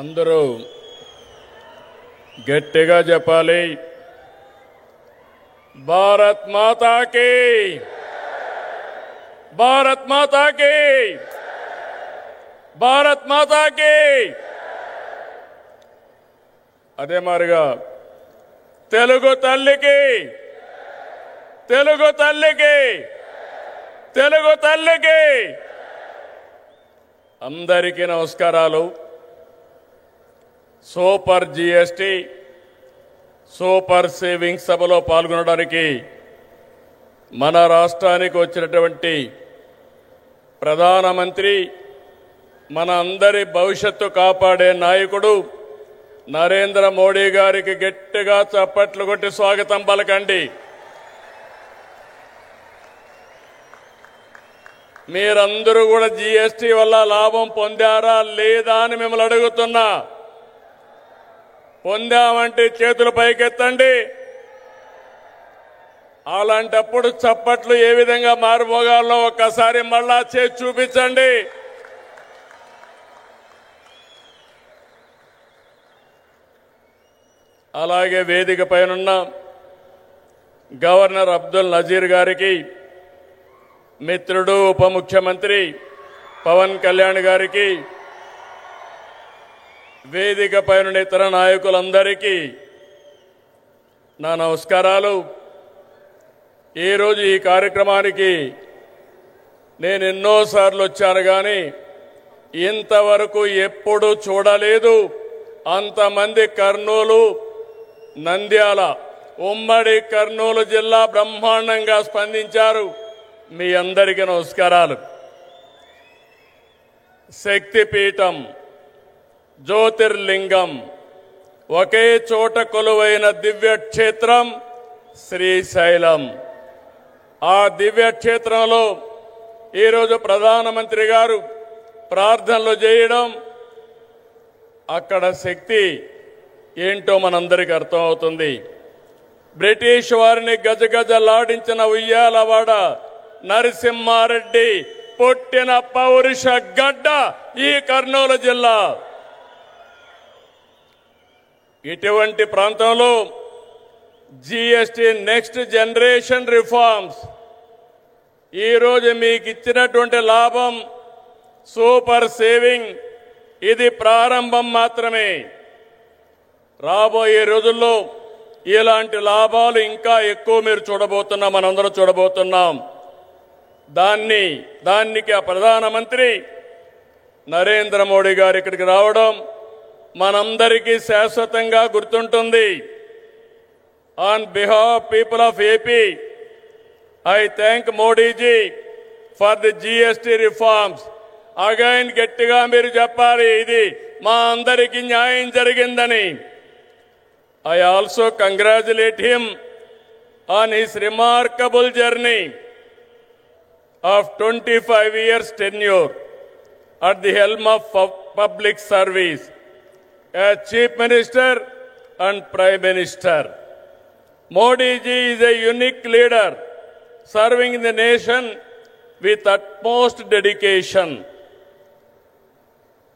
అందరూ గట్టిగా చెప్పాలి. భారత్ మాతా కీ, భారత్ మాతా కీ, భారత్ మాతా కీ. అదే మారిగా తెలుగు తల్లికి, తెలుగు తల్లికి, తెలుగు తల్లికి అందరికీ నమస్కారాలు. సూపర్ జిఎస్టి సూపర్ సేవింగ్స్ సభలో పాల్గొనడానికి మన రాష్ట్రానికి వచ్చినటువంటి ప్రధానమంత్రి, మన అందరి భవిష్యత్తు కాపాడే నాయకుడు నరేంద్ర మోడీ గారికి గట్టిగా చప్పట్లు కొట్టి స్వాగతం పలకండి. మీరందరూ కూడా జిఎస్టి వల్ల లాభం పొందారా లేదా అని మిమ్మల్ని అడుగుతున్నా. పొందామంటే చేతులు పైకెత్తండి. అలాంటప్పుడు చప్పట్లు ఏ విధంగా మారుమోగాలో ఒక్కసారి మళ్ళా చేసి చూపించండి. అలాగే వేదిక పైనున్న గవర్నర్ అబ్దుల్ నజీర్ గారికి, మిత్రుడు ఉప ముఖ్యమంత్రి పవన్ కళ్యాణ్ గారికి, వేదిక పైన ఇతర నాయకులందరికీ నా నమస్కారాలు. ఈరోజు ఈ కార్యక్రమానికి నేను ఎన్నోసార్లు వచ్చాను కానీ ఇంతవరకు ఎప్పుడూ చూడలేదు. అంతమంది కర్నూలు, నంద్యాల, ఉమ్మడి కర్నూలు జిల్లా బ్రహ్మాండంగా స్పందించారు. మీ అందరికీ నమస్కారాలు. శక్తిపీఠం, జ్యోతిర్లింగం, ఒకే చోట కొలువైన దివ్యక్షేత్రం శ్రీశైలం. ఆ దివ్యక్షేత్రంలో ఈరోజు ప్రధానమంత్రి గారు ప్రార్థనలు చేయడం, అక్కడ శక్తి ఏంటో మనందరికీ అర్థమవుతుంది. బ్రిటిష్ వారిని గజగజలాడించిన ఉయ్యాలవాడ నరసింహారెడ్డి పుట్టిన పౌరుష గడ్డ ఈ కర్నూలు జిల్లా. ఇటువంటి ప్రాంతంలో జిఎస్టి నెక్స్ట్ జనరేషన్ రిఫార్మ్స్ ఈరోజు మీకు ఇచ్చినటువంటి లాభం సూపర్ సేవింగ్, ఇది ప్రారంభం మాత్రమే. రాబోయే రోజుల్లో ఇలాంటి లాభాలు ఇంకా ఎక్కువ మీరు చూడబోతున్నాం, మనందరం చూడబోతున్నాం. దానికి ఆ ప్రధానమంత్రి నరేంద్ర మోడీ గారు ఇక్కడికి రావడం మనందరికీ శాశ్వతంగా గుర్తుంటుంది. On behalf people of AP, I thank Modiji for the GST reforms. Again గట్టిగా మీరు చెప్పాలి, ఇది మా అందరికీ న్యాయం జరిగిందని. I also congratulate him on his remarkable journey of 25 years tenure at the helm of public service as Chief Minister and Prime Minister. Modi ji is a unique leader serving the nation with utmost dedication.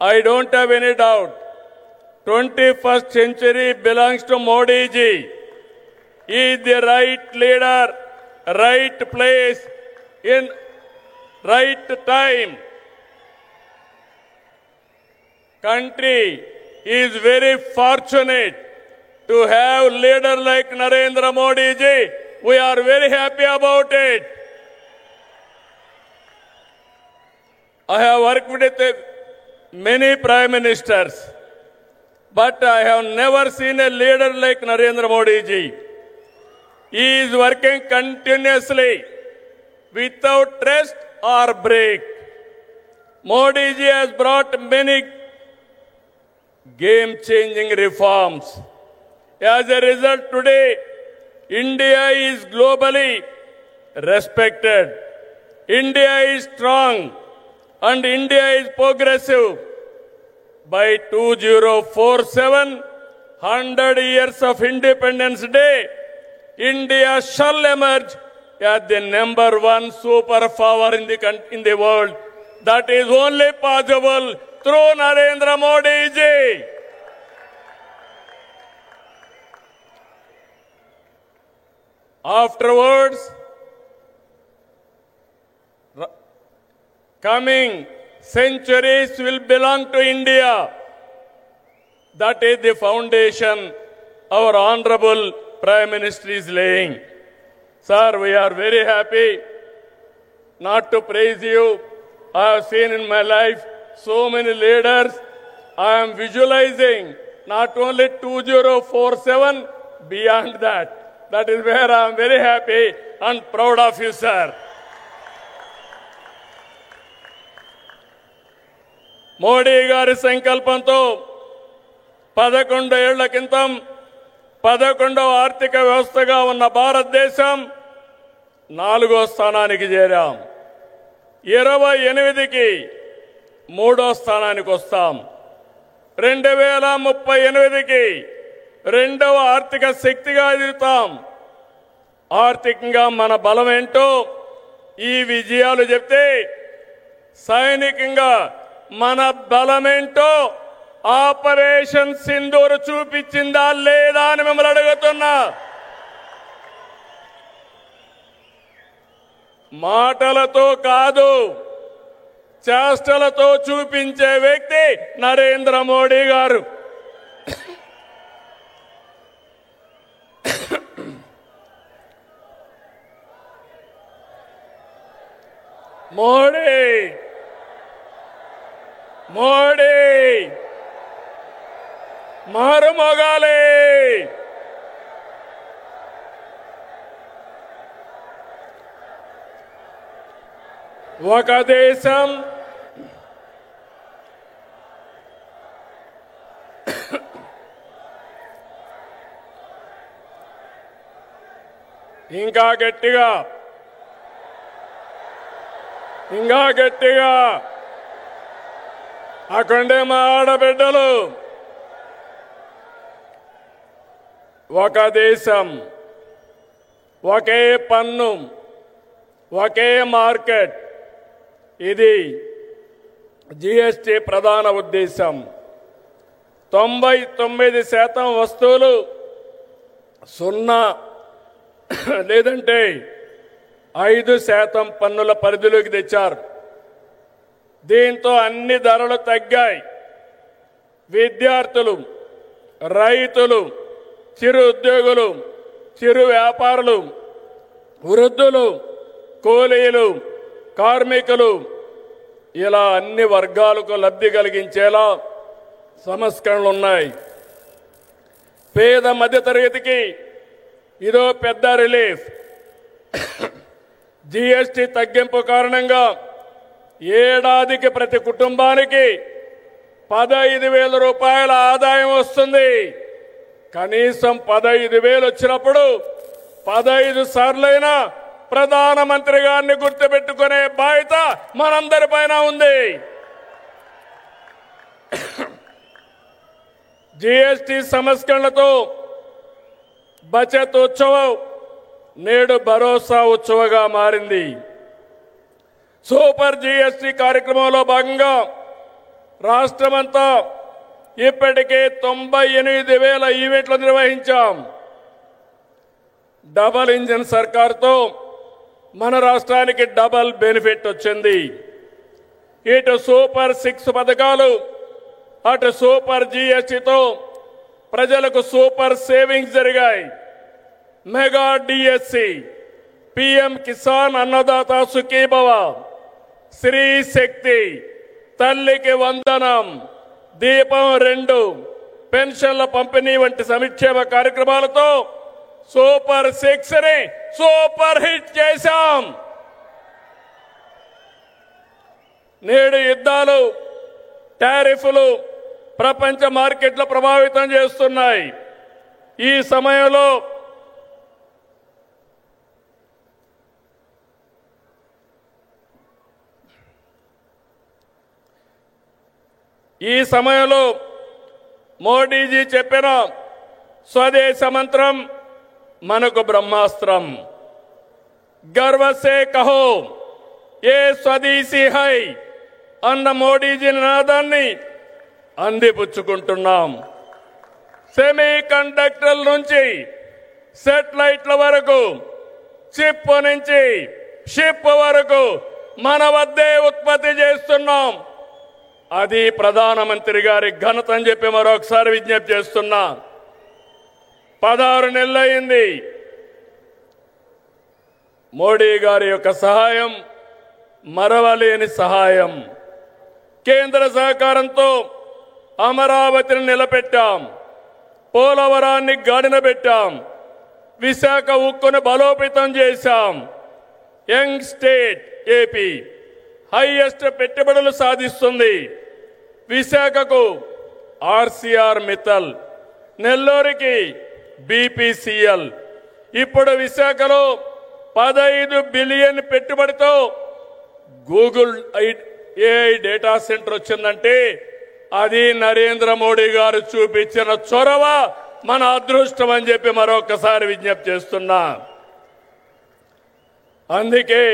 I don't have any doubt 21st century belongs to Modi ji. He is the right leader, right place, in right time. Country is very fortunate to have leader like Narendra Modi ji. We are very happy about it. I have worked with many prime ministers, but I have never seen a leader like Narendra Modi ji. He is working continuously without rest or break. Modi ji has brought many game-changing reforms. As a result, today, India is globally respected. India is strong and India is progressive. By 2047, 100 years of Independence Day, India shall emerge as the #1 superpower in the world. That is only possible through Narendra Modi ji. Afterwards, coming centuries will belong to India. That is the foundation our Honorable Prime Minister is laying. Sir, we are very happy. Not to praise you, I have seen in my life so many leaders. I am visualizing not only 2047, beyond that. That is where I am very happy and proud of you, sir. Modi గారి సంకల్పంతో 11 ఏళ్ల క్రితం 11వ ఆర్థిక వ్యవస్థగా ఉన్న భారతదేశం 4వ స్థానానికి చేరాం. 28కి 3వ స్థానానికి వస్తాం. 2038కి 2వ ఆర్థిక శక్తిగా ఎదుగుతాం. ఆర్థికంగా మన బలం ఏంటో ఈ విజయాలు చెప్తే, సైనికంగా మన బలమేంటో ఆపరేషన్ సింధూర్ చూపించిందా లేదా అని మిమ్మల్ని అడుగుతున్నా. మాటలతో కాదు, చేష్టలతో చూపించే వ్యక్తి నరేంద్ర మోడీ గారు. మోడీ మోడీ మారుమోగాలి. ఒక దేశం ఇంకా గట్టిగా అక్కడే మా ఆడబిడ్డలు. ఒక దేశం, ఒకే పన్ను, ఒకే మార్కెట్. ఇది జీఎస్టీ ప్రధాన ఉద్దేశం. 99% వస్తువులు 0 లేదంటే 5% పన్నుల పరిధిలోకి తెచ్చారు. దీంతో అన్ని ధరలు తగ్గాయి. విద్యార్థులు, రైతులు, చిరు ఉద్యోగులు, చిరు వ్యాపారులు, వృద్ధులు, కూలీలు, కార్మికులు, ఇలా అన్ని వర్గాలకు లబ్ధి కలిగించేలా సంస్కరణలు ఉన్నాయి. పేద మధ్యతరగతికి ఇదో పెద్ద రిలీఫ్. జీఎస్టీ తగ్గింపు కారణంగా ఏడాదికి ప్రతి కుటుంబానికి 15,000 రూపాయల ఆదాయం వస్తుంది. కనీసం 15,000 వచ్చినప్పుడు 15 సార్లైనా ప్రధానమంత్రి గారిని గుర్తుపెట్టుకునే బాధ్యత మనందరిపైన ఉంది. జీఎస్టీ సంస్కరణలతో బచత్ ఉత్సవం నేడు భరోసా ఉత్సవంగా మారింది. సూపర్ జీఎస్టీ కార్యక్రమంలో భాగంగా రాష్ట్రమంతా ఇప్పటికే 98,000 ఈవెంట్లు నిర్వహించాం. డబల్ ఇంజిన్ సర్కార్తో మన రాష్ట్రానికి డబల్ బెనిఫిట్ వచ్చింది. ఇటు సూపర్ 6 పథకాలు, అటు సూపర్ జీఎస్టీతో ప్రజలకు సూపర్ సేవింగ్స్ జరిగాయి. Mega DSC, PM Kisan Annadata Sukhibhava, Shri శక్తి, తల్లికి వందనం, దీపం 2, పెన్షన్ల పంపిణీ వంటి సంక్షేమ కార్యక్రమాలతో సూపర్ 6ని సూపర్ హిట్ చేశాం. నేడు యుద్ధాలు, టారిఫ్లు ప్రపంచ మార్కెట్లు ప్రభావితం చేస్తున్నాయి. ఈ సమయంలో మోడీజీ చెప్పిన స్వదేశ మంత్రం మనకు బ్రహ్మాస్త్రం. గర్వ సే కహో ఏ స్వదేశీ హై అన్న మోడీజీ నినాదాన్ని అందిపుచ్చుకుంటున్నాం. సెమీ కండక్టర్ల నుంచి సెటిలైట్ల వరకు చిప్ నుంచి షిప్ వరకు మన వద్దే ఉత్పత్తి చేస్తున్నాం. అది ప్రధానమంత్రి గారి ఘనత అని చెప్పి మరొకసారి విజ్ఞప్తి చేస్తున్నా. 16 నెలలైంది. మోడీ గారి యొక్క సహాయం మరవలేని సహాయం. కేంద్ర సహకారంతో అమరావతిని నిలబెట్టాం, పోలవరాన్ని గాడిన పెట్టాం, విశాఖ ఉక్కును బలోపేతం చేశాం. యంగ్ స్టేట్ ఏపీ హైయెస్ట్ పెట్టుబడులు సాధిస్తుంది. విశాఖకు ఆర్సీఆర్ మిత్తల్, నెల్లూరుకి బీపీసీఎల్. ఇప్పుడు విశాఖలో 15 బిలియన్ పెట్టుబడితో గూగుల్ ఏఐ డేటా సెంటర్ వచ్చిందంటే అది నరేంద్ర మోడీ గారు చూపించిన చొరవ, మన అదృష్టం అని చెప్పి మరొకసారి విజ్ఞప్తి చేస్తున్నా. అందుకే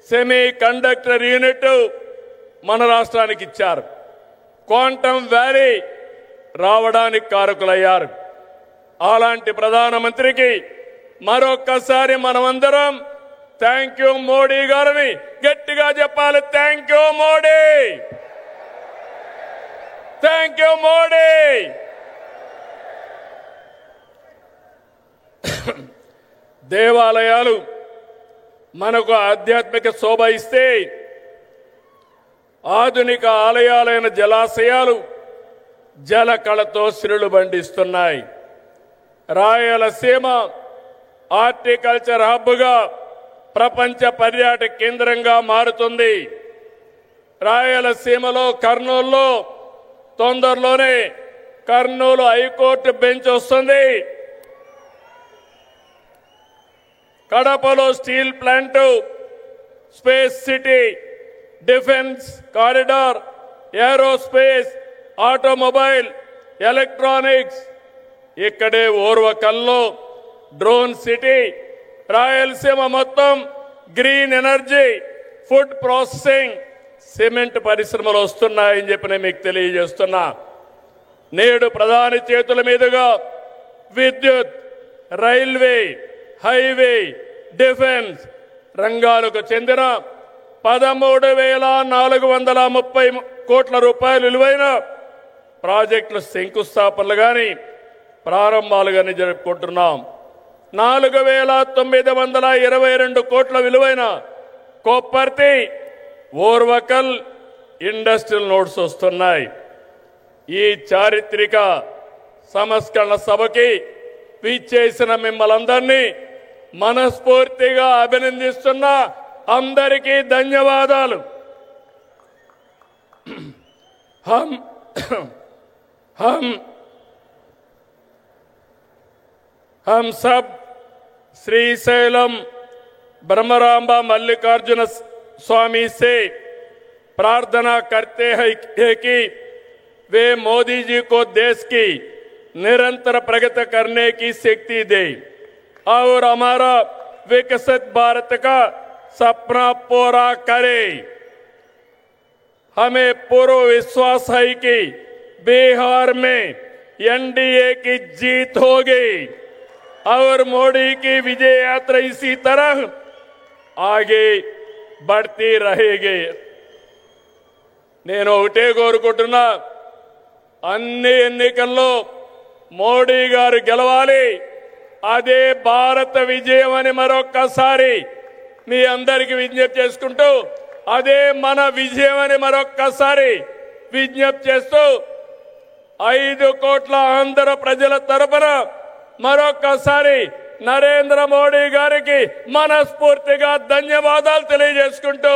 సెమీ కండక్టర్ యూనిట్ మన రాష్ట్రానికి ఇచ్చారు. క్వాంటమ్ వ్యాలీ రావడానికి కారకులయ్యారు. అలాంటి ప్రధానమంత్రికి మరొక్కసారి మనమందరం థ్యాంక్ యూ మోడీ గారిని గట్టిగా చెప్పాలి. Thank you Modi, thank you Modi. దేవాలయాలు మనకు ఆధ్యాత్మిక శోభ ఇస్తే, ఆధునిక ఆలయాలైన జలాశయాలు జల కళతో సిరులు బండిస్తున్నాయి. రాయలసీమ హార్టికల్చర్ హబ్గా ప్రపంచ పర్యాటక కేంద్రంగా మారుతుంది. రాయలసీమలో కర్నూలులో తొందరలోనే కర్నూలు హైకోర్టు బెంచ్ వస్తుంది. కడపలో steel plant, space city, defence corridor, aerospace, automobile, electronics. ఇక్కడే ఓర్వకల్లో డ్రోన్ సిటీ. రాయలసీమ మొత్తం green energy, food processing, cement పరిశ్రమలు వస్తున్నాయని చెప్పి నేను మీకు తెలియజేస్తున్నా. నేడు ప్రధాని చేతుల మీదుగా విద్యుత్, రైల్వే, హైవే, డిఫెన్స్ రంగాలకు చెందిన 13,430 కోట్ల రూపాయలు విలువైన ప్రాజెక్టులు శంకుస్థాపనలు కానీ ప్రారంభాలు కానీ జరుపుకుంటున్నాం. 4,922 కోట్ల విలువైన కొప్పర్తి, ఓర్వకల్ ఇండస్ట్రియల్ నోడ్స్ వస్తున్నాయి. ఈ చారిత్రక సంస్కరణ సభకి విచ్చేసిన మిమ్మల్ందరినీ మనస్ఫూర్తిగా అభినందిస్తున్నా. అందరికీ ధన్యవాదాలు. हम सब श्रीशैलम ब्रह्मरांबा मल्लिकार्जुन स्वामी से प्रार्थना करते हैं कि वे मोदी जी को देश की निरंतर प्रगति करने की शक्ति दे और हमारा विकसित भारत का सपना पूरा करे. हमें पूरा विश्वास है कि बिहार में एनडीए की जीत होगी और मोदी की विजय यात्रा इसी तरह आगे बढ़ती रहेगी. నేను ఒకటే కోరుకుంటున్నా, అన్ని ఎన్నికల్లో మోడీ గారు గెలవాలి. అదే భారత విజయం అని మరొక్కసారి మీ అందరికీ విజ్ఞప్తి చేసుకుంటూ, అదే మన విజయం అని మరొక్కసారి విజ్ఞప్తి చేస్తూ 5 కోట్ల ఆంధ్ర ప్రజల తరపున మరొక్కసారి నరేంద్ర మోడీ గారికి మనస్ఫూర్తిగా ధన్యవాదాలు తెలియజేసుకుంటూ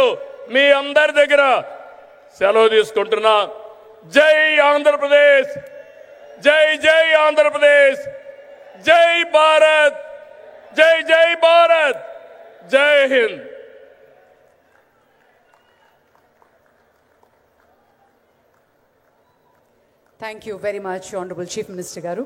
మీ అందరి దగ్గర సెలవు తీసుకుంటున్నా. జై ఆంధ్రప్రదేశ్, జై జై ఆంధ్రప్రదేశ్, జై భారత్, జై జై భారత్, జై Hind. Thank you very much, Honorable Chief Minister Garu.